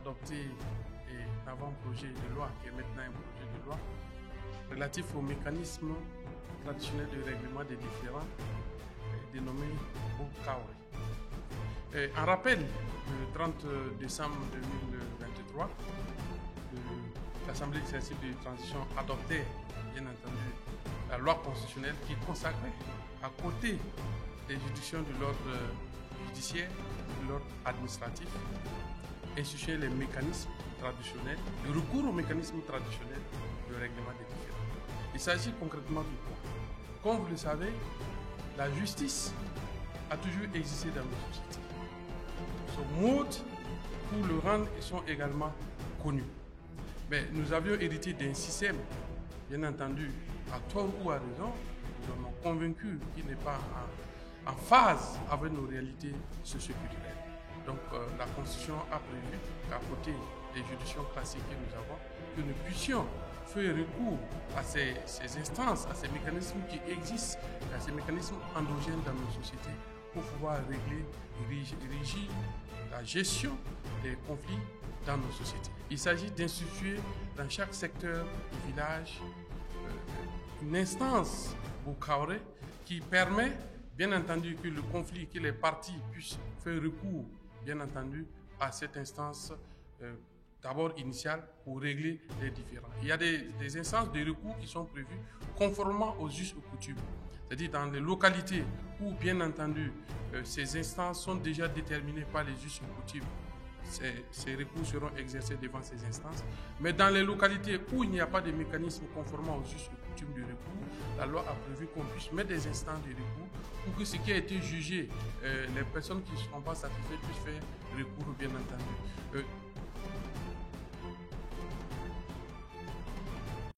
adopté un avant-projet de loi, qui est maintenant un projet de loi, relatif au mécanisme traditionnel de règlement des différends, dénommé Boukaoui. En rappel, le 30 décembre 2023, l'Assemblée législative de transition adoptait, bien entendu, la loi constitutionnelle qui consacrait, à côté des juridictions de l'ordre judiciaire, de l'ordre administratif, instituer les mécanismes traditionnels, le recours aux mécanismes traditionnels de règlement des différends. Il s'agit concrètement de quoi? Comme vous le savez, la justice a toujours existé dans nos sociétés. Son mode pour le rendre sont également connus. Mais nous avions hérité d'un système, bien entendu, à tort ou à raison, nous sommes convaincus qu'il n'est pas en phase avec nos réalités socioculturelles. Donc la Constitution a prévu qu'à côté des juridictions classiques que nous avons, que nous puissions faire recours à ces instances, à ces mécanismes qui existent, à ces mécanismes endogènes dans nos sociétés pour pouvoir régler, régir la gestion des conflits dans nos sociétés. Il s'agit d'instituer dans chaque secteur du village une instance Boukaoui qui permet, bien entendu, que le conflit, que les parties puissent faire recours, bien entendu, à cette instance d'abord initiale pour régler les différends. Il y a des instances de recours qui sont prévues conformément aux us et coutumes. C'est-à-dire dans les localités où, bien entendu, ces instances sont déjà déterminées par les us et coutumes. Ces recours seront exercés devant ces instances. Mais dans les localités où il n'y a pas de mécanisme conformément aux us et coutumes de recours, la loi a prévu qu'on puisse mettre des instances de recours pour que ce qui a été jugé, les personnes qui ne seront pas satisfaites puissent faire recours, bien entendu.